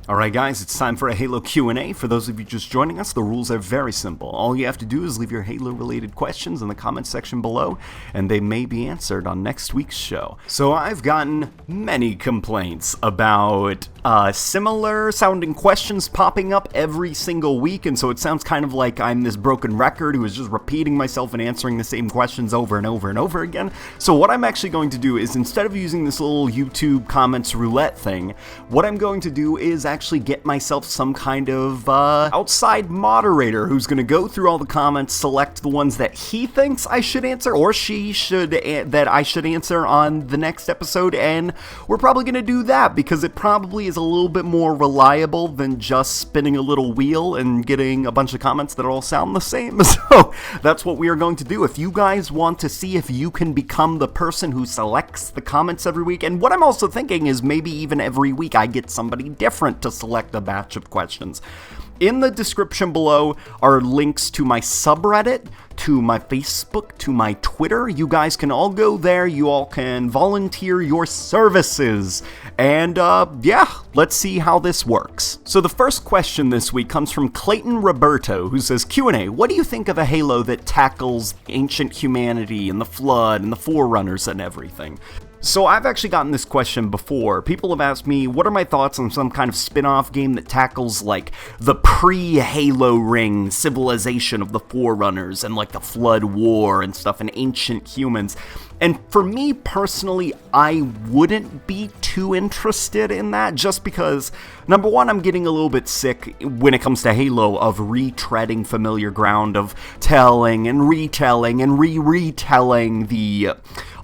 Alright guys, it's time for a Halo Q&A. For those of you just joining us, the rules are very simple. All you have to do is leave your Halo related questions in the comments section below, and they may be answered on next week's show. So I've gotten many complaints about similar sounding questions popping up every single week, and so it sounds kind of like I'm this broken record who is just repeating myself and answering the same questions over and over and over again. So what I'm actually going to do is, instead of using this little YouTube comments roulette thing, what I'm going to do is actually get myself some kind of outside moderator who's going to go through all the comments, select the ones that he thinks I should answer or she should that I should answer on the next episode, and we're probably going to do that because it probably is a little bit more reliable than just spinning a little wheel and getting a bunch of comments that all sound the same. So that's what we are going to do. If you guys want to see if you can become the person who selects the comments every week, and what I'm also thinking is maybe even every week I get somebody different to select a batch of questions. In the description below are links to my subreddit, to my Facebook, to my Twitter. You guys can all go there. You all can volunteer your services. And yeah, let's see how this works. So the first question this week comes from Clayton Roberto, who says, Q&A, what do you think of a Halo that tackles ancient humanity and the Flood and the Forerunners and everything? So I've actually gotten this question before. People have asked me, what are my thoughts on some kind of spin-off game that tackles, like, the pre-Halo ring civilization of the Forerunners and, like, the Flood War and stuff and ancient humans. And for me personally, I wouldn't be too interested in that, just because, number one, I'm getting a little bit sick when it comes to Halo of retreading familiar ground, of telling and retelling and retelling the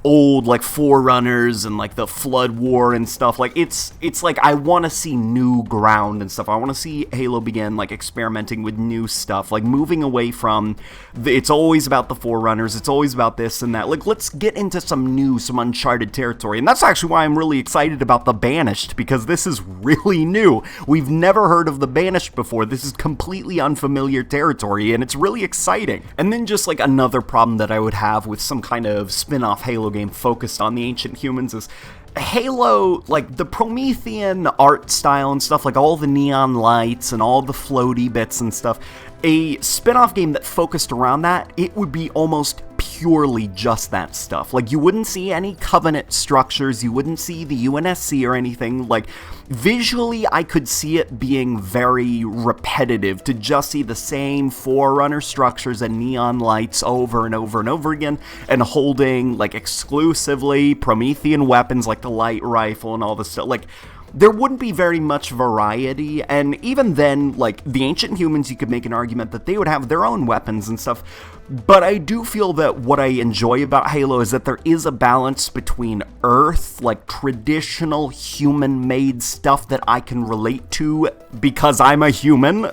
old, like, Forerunners and, like, the Flood War and stuff. Like, it's like, I want to see new ground and stuff. I want to see Halo begin, like, experimenting with new stuff, like, moving away from, it's always about the Forerunners, it's always about this and that. Like, let's get into some uncharted territory. And that's actually why I'm really excited about The Banished, because this is really new. We've never heard of The Banished before. This is completely unfamiliar territory, and it's really exciting. And then just, like, another problem that I would have with some kind of spin-off Halo game focused on the ancient humans is Halo, like, the Promethean art style and stuff, like all the neon lights and all the floaty bits and stuff. A spin-off game that focused around that, it would be almost purely just that stuff. Like, you wouldn't see any Covenant structures, you wouldn't see the UNSC or anything. Like, visually, I could see it being very repetitive to just see the same Forerunner structures and neon lights over and over and over again, and holding, like, exclusively Promethean weapons like the light rifle and all this stuff. Like, there wouldn't be very much variety, and even then, like, the ancient humans, you could make an argument that they would have their own weapons and stuff, but I do feel that what I enjoy about Halo is that there is a balance between Earth, like, traditional human-made stuff that I can relate to because I'm a human,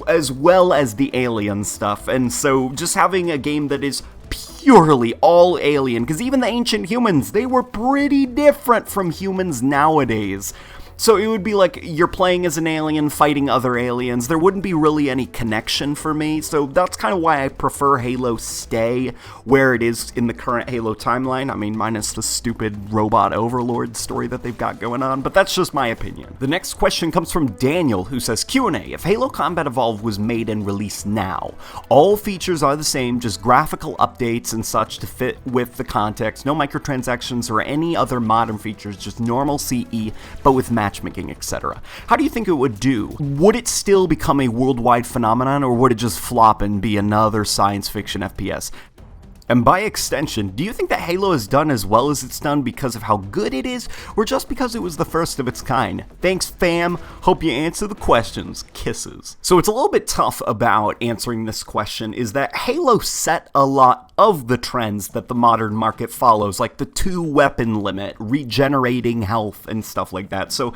as well as the alien stuff. And so just having a game that is purely all alien, because even the ancient humans, they were pretty different from humans nowadays. So it would be like you're playing as an alien fighting other aliens. There wouldn't be really any connection for me, so that's kind of why I prefer Halo stay where it is in the current Halo timeline. I mean, minus the stupid robot overlord story that they've got going on, but that's just my opinion. The next question comes from Daniel, who says, Q&A, if Halo Combat Evolved was made and released now, all features are the same, just graphical updates and such to fit with the context, no microtransactions or any other modern features, just normal CE, but with matchmaking, etc. How do you think it would do? Would it still become a worldwide phenomenon, or would it just flop and be another science fiction FPS? And by extension, do you think that Halo has done as well as it's done because of how good it is, or just because it was the first of its kind? Thanks, fam. Hope you answer the questions. Kisses. So it's a little bit tough about answering this question, is that Halo set a lot of the trends that the modern market follows, like the 2-weapon limit, regenerating health, and stuff like that. So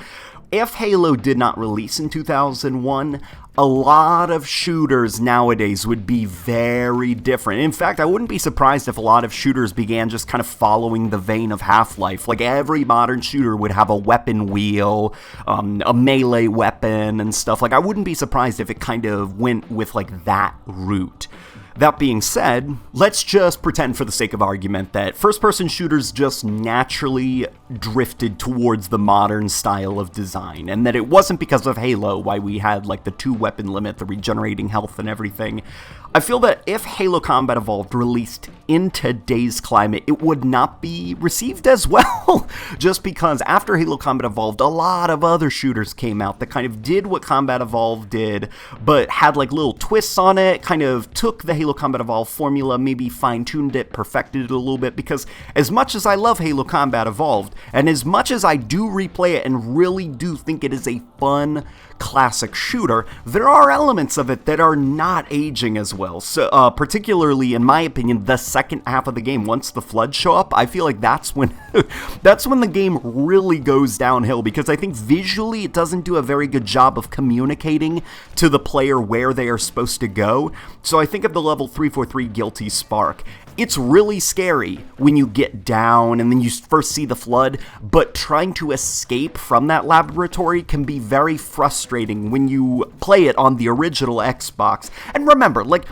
if Halo did not release in 2001, a lot of shooters nowadays would be very different. In fact, I wouldn't be surprised if a lot of shooters began just kind of following the vein of Half-Life. Like, every modern shooter would have a weapon wheel, a melee weapon and stuff. Like, I wouldn't be surprised if it kind of went with, like, that route. That being said, let's just pretend for the sake of argument that first-person shooters just naturally drifted towards the modern style of design, and that it wasn't because of Halo why we had like the 2-weapon limit, the regenerating health and everything. I feel that if Halo Combat Evolved released in today's climate, it would not be received as well, just because after Halo Combat Evolved, a lot of other shooters came out that kind of did what Combat Evolved did, but had like little twists on it, kind of took the Halo Combat Evolved formula, maybe fine-tuned it, perfected it a little bit, because as much as I love Halo Combat Evolved, and as much as I do replay it and really do think it is a fun classic shooter, there are elements of it that are not aging as well. So, particularly, in my opinion, the second half of the game, once the floods show up, I feel like that's when that's when the game really goes downhill, because I think visually it doesn't do a very good job of communicating to the player where they are supposed to go. So I think of the level 343 Guilty Spark. It's really scary when you get down and then you first see the flood, but trying to escape from that laboratory can be very frustrating when you play it on the original Xbox. And remember, like,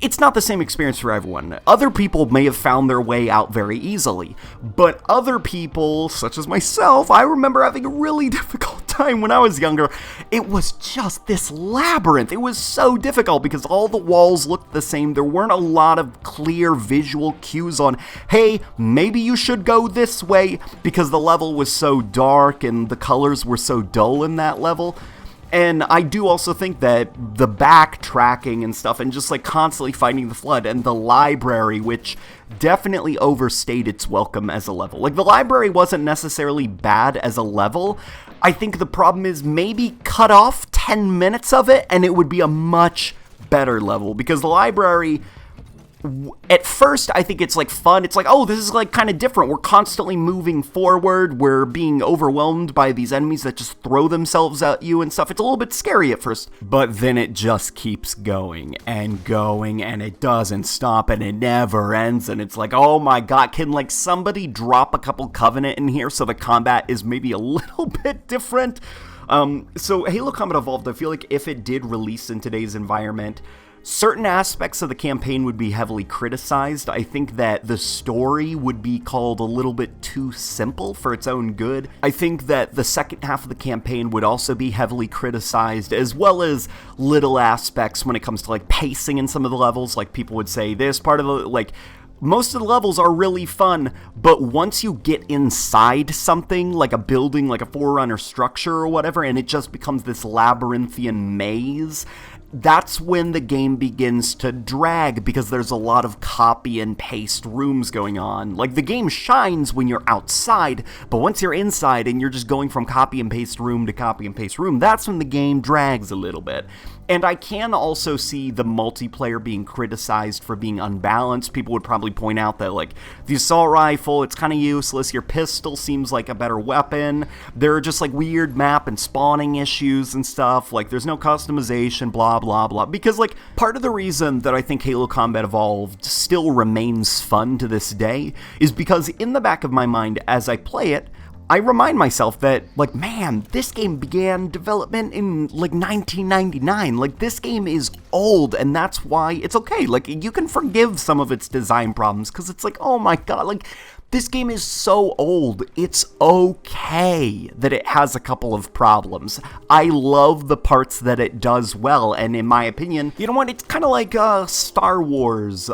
it's not the same experience for everyone. Other people may have found their way out very easily, but other people, such as myself, I remember having a really difficult time when I was younger. It was just this labyrinth. It was so difficult because all the walls looked the same. There weren't a lot of clear visual cues on, hey, maybe you should go this way, because the level was so dark and the colors were so dull in that level. And I do also think that the backtracking and stuff, and just like constantly fighting the flood, and the library, which definitely overstayed its welcome as a level. Like, the library wasn't necessarily bad as a level. I think the problem is maybe cut off 10 minutes of it, and it would be a much better level, because the library, at first, I think it's like fun. It's like, oh, this is like kind of different. We're constantly moving forward. We're being overwhelmed by these enemies that just throw themselves at you and stuff. It's a little bit scary at first, but then it just keeps going, and it doesn't stop, and it never ends. And it's like, oh my god, can like somebody drop a couple Covenant in here so the combat is maybe a little bit different? So Halo Combat Evolved, I feel like if it did release in today's environment, certain aspects of the campaign would be heavily criticized. I think that the story would be called a little bit too simple for its own good. I think that the second half of the campaign would also be heavily criticized, as well as little aspects when it comes to like pacing in some of the levels. Like, people would say this part of the, like, most of the levels are really fun, but once you get inside something, like a building, like a Forerunner structure or whatever, and it just becomes this labyrinthian maze, that's when the game begins to drag, because there's a lot of copy and paste rooms going on. Like, the game shines when you're outside, but once you're inside and you're just going from copy and paste room to copy and paste room, that's when the game drags a little bit. And I can also see the multiplayer being criticized for being unbalanced. People would probably point out that, like, the assault rifle, it's kind of useless. Your pistol seems like a better weapon. There are just, like, weird map and spawning issues and stuff. Like, there's no customization, blah, blah, blah. Because, like, part of the reason that I think Halo Combat Evolved still remains fun to this day is because in the back of my mind, as I play it, I remind myself that, like, man, this game began development in, like, 1999. Like, this game is old, and that's why it's okay. Like, you can forgive some of its design problems, because it's like, oh my god, like, this game is so old, it's okay that it has a couple of problems. I love the parts that it does well, and in my opinion, you know what, it's kind of like Star Wars,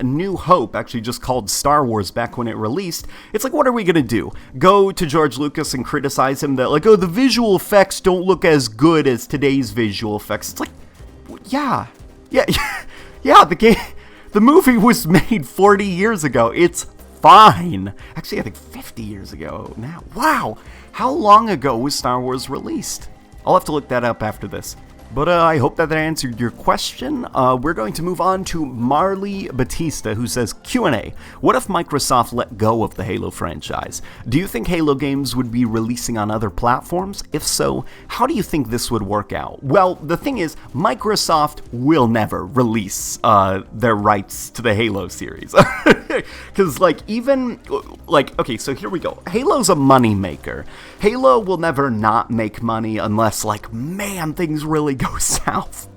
New Hope, actually just called Star Wars back when it released. It's like, what are we gonna do? Go to George Lucas and criticize him that, like, oh, the visual effects don't look as good as today's visual effects. It's like, yeah, the movie was made 40 years ago. It's fine. Actually, I think 50 years ago now. Wow, how long ago was Star Wars released? I'll have to look that up after this. But I hope that answered your question. We're going to move on to Marley Batista, who says, Q&A, what if Microsoft let go of the Halo franchise? Do you think Halo games would be releasing on other platforms? If so, how do you think this would work out? Well, the thing is, Microsoft will never release their rights to the Halo series. Because, like, even, like, okay, so here we go. Halo's a money maker. Halo will never not make money unless, like, man, things really go south.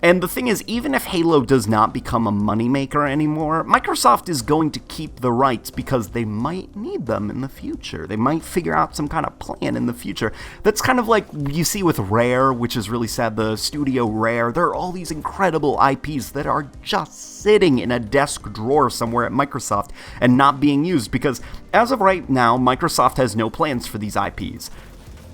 And the thing is, even if Halo does not become a moneymaker anymore, Microsoft is going to keep the rights because they might need them in the future. They might figure out some kind of plan in the future. That's kind of like you see with Rare, which is really sad, the studio Rare. There are all these incredible IPs that are just sitting in a desk drawer somewhere at Microsoft and not being used because as of right now, Microsoft has no plans for these IPs.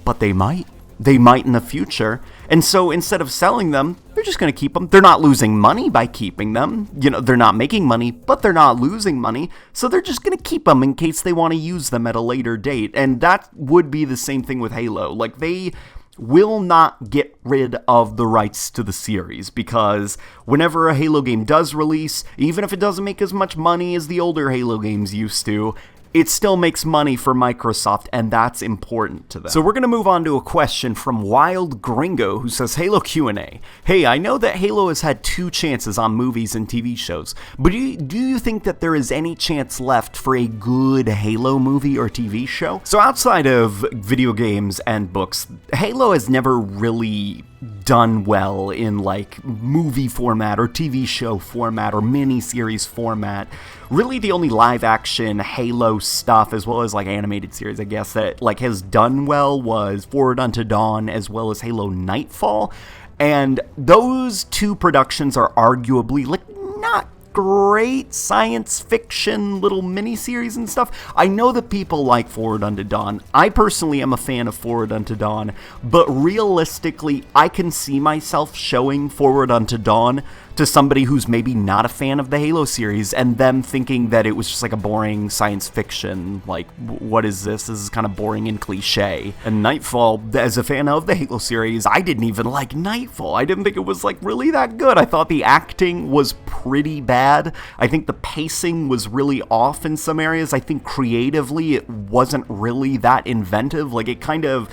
But they might. They might in the future. And so instead of selling them, they're just going to keep them. They're not losing money by keeping them. They're not making money, but they're not losing money. So they're just going to keep them in case they want to use them at a later date. And that would be the same thing with Halo. Like, they will not get rid of the rights to the series because whenever a Halo game does release, even if it doesn't make as much money as the older Halo games used to, it still makes money for Microsoft, and that's important to them. So we're going to move on to a question from Wild Gringo, who says, Halo Q&A. Hey, I know that Halo has had 2 chances on movies and TV shows, but do you think that there is any chance left for a good Halo movie or TV show? So outside of video games and books, Halo has never really done well in like movie format or TV show format or miniseries format. Really the only live action Halo stuff as well as like animated series I guess that like has done well was Forward Unto Dawn as well as Halo Nightfall, and those 2 productions are arguably like not great science fiction little miniseries and stuff. I know that people like Forward Unto Dawn. I personally am a fan of Forward Unto Dawn, but realistically, I can see myself showing Forward Unto Dawn to somebody who's maybe not a fan of the Halo series and them thinking that it was just like a boring science fiction, like, what is this? This is kind of boring and cliche. And Nightfall, as a fan of the Halo series, I didn't even like Nightfall. I didn't think it was like really that good. I thought the acting was pretty bad. I think the pacing was really off in some areas. I think creatively it wasn't really that inventive. Like, it kind of...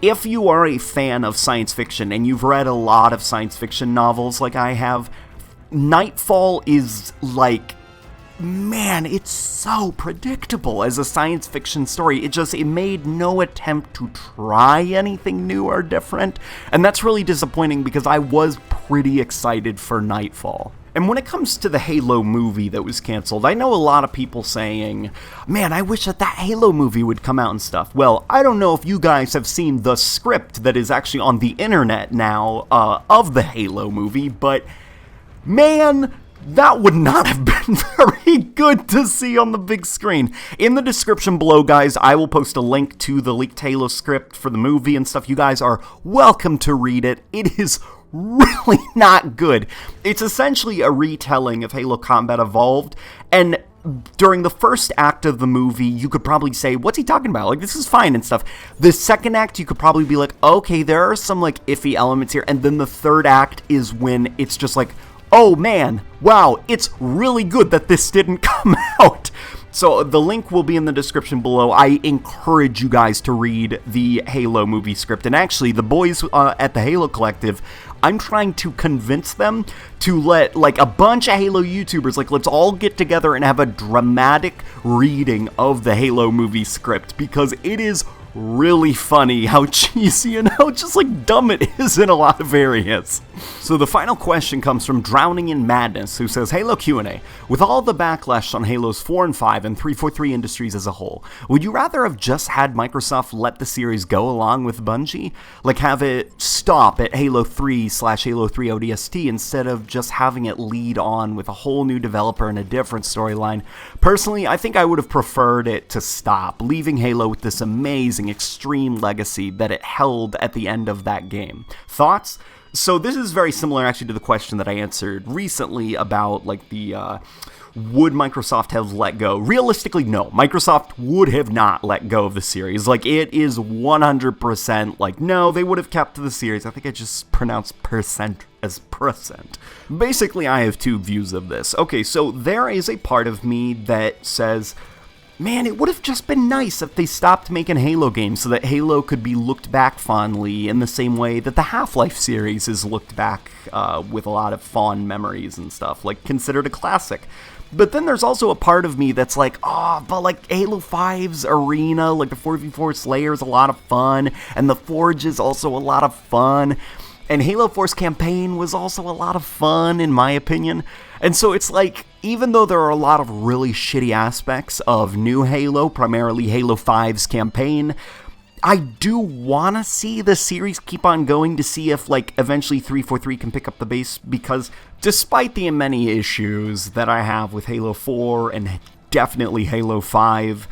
If you are a fan of science fiction and you've read a lot of science fiction novels like I have, Nightfall is like, man, it's so predictable as a science fiction story. It made no attempt to try anything new or different, and that's really disappointing because I was pretty excited for Nightfall. And when it comes to the Halo movie that was canceled, I know a lot of people saying, man, I wish that Halo movie would come out and stuff. Well, I don't know if you guys have seen the script that is actually on the internet now of the Halo movie, but man, that would not have been very good to see on the big screen. In the description below, guys, I will post a link to the leaked Halo script for the movie and stuff. You guys are welcome to read it. It is really not good. It's essentially a retelling of Halo Combat Evolved, and during the first act of the movie, you could probably say, what's he talking about? Like, this is fine and stuff. The second act, you could probably be like, okay, there are some, like, iffy elements here, and then the third act is when it's just like, oh man, wow, it's really good that this didn't come out. So the link will be in the description below. I encourage you guys to read the Halo movie script. And actually, the boys at the Halo Collective, I'm trying to convince them to let, like, a bunch of Halo YouTubers, like, let's all get together and have a dramatic reading of the Halo movie script, because it is really funny how cheesy and how just like dumb it is in a lot of areas. So the final question comes from Drowning in Madness, who says, Halo Q&A, with all the backlash on Halos 4 and 5 and 343 Industries as a whole, would you rather have just had Microsoft let the series go along with Bungie? Like have it stop at Halo 3/Halo 3 ODST instead of just having it lead on with a whole new developer and a different storyline? Personally, I think I would have preferred it to stop, leaving Halo with this amazing extreme legacy that it held at the end of that game. Thoughts? So this is very similar actually to the question that I answered recently about like the would Microsoft have let go? Realistically, no. Microsoft would have not let go of the series. Like, it is 100% like, no, they would have kept the series. I think I just pronounced percent as percent. Basically, I have two views of this. Okay, so there is a part of me that says, man, it would have just been nice if they stopped making Halo games so that Halo could be looked back fondly in the same way that the Half-Life series is looked back with a lot of fond memories and stuff, like considered a classic. But then there's also a part of me that's like, oh, but like Halo 5's arena, like the 4v4 Slayer is a lot of fun, and the Forge is also a lot of fun. And Halo 4's campaign was also a lot of fun, in my opinion. And so it's like, even though there are a lot of really shitty aspects of new Halo, primarily Halo 5's campaign, I do want to see the series keep on going to see if, like, eventually 343 can pick up the base, because despite the many issues that I have with Halo 4 and definitely Halo 5,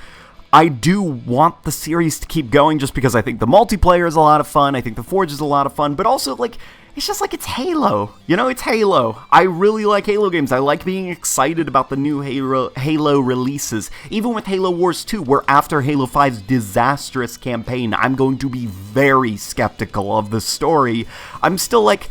I do want the series to keep going just because I think the multiplayer is a lot of fun, I think the Forge is a lot of fun, but also, like, it's just like, it's Halo, you know, it's Halo. I really like Halo games. I like being excited about the new Halo releases. Even with Halo Wars 2, where after Halo 5's disastrous campaign, I'm going to be very skeptical of the story, I'm still like,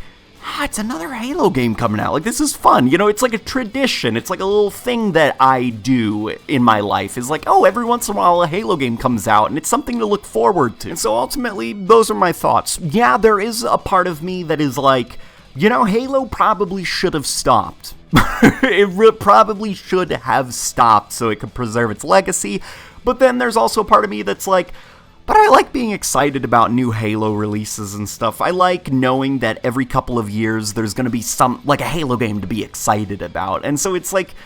it's another Halo game coming out. Like, this is fun. You know, it's like a tradition. It's like a little thing that I do in my life. Is like, oh, every once in a while a Halo game comes out, and it's something to look forward to. And so ultimately, those are my thoughts. Yeah, there is a part of me that is like, you know, Halo probably should have stopped. It probably should have stopped so it could preserve its legacy. But then there's also a part of me that's like, but I like being excited about new Halo releases and stuff. I like knowing that every couple of years there's going to be like a Halo game to be excited about. And so it's like,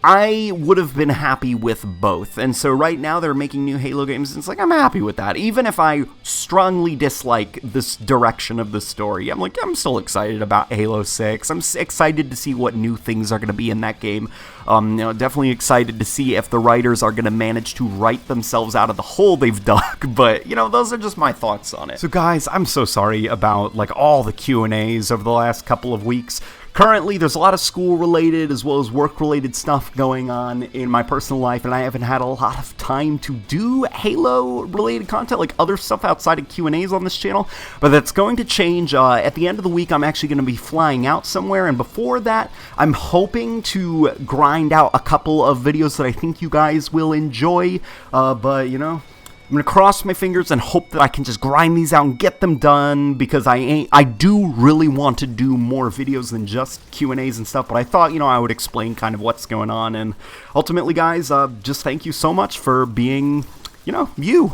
I would have been happy with both. And so right now they're making new Halo games, and it's like, I'm happy with that. Even if I strongly dislike this direction of the story, I'm like, I'm still excited about Halo 6. I'm excited to see what new things are going to be in that game. You know, definitely excited to see if the writers are going to manage to write themselves out of the hole they've dug. But, you know, those are just my thoughts on it. So guys, I'm so sorry about, like, all the Q&As over the last couple of weeks. Currently, there's a lot of school-related as well as work-related stuff going on in my personal life, and I haven't had a lot of time to do Halo-related content, like other stuff outside of Q&As on this channel, but that's going to change. At the end of the week, I'm actually going to be flying out somewhere, and before that, I'm hoping to grind out a couple of videos that I think you guys will enjoy, but, you know, I'm going to cross my fingers and hope that I can just grind these out and get them done, because I do really want to do more videos than just Q&As and stuff, but I thought, you know, I would explain kind of what's going on, and ultimately, guys, just thank you so much for being, you know, you,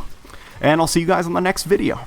and I'll see you guys on the next video.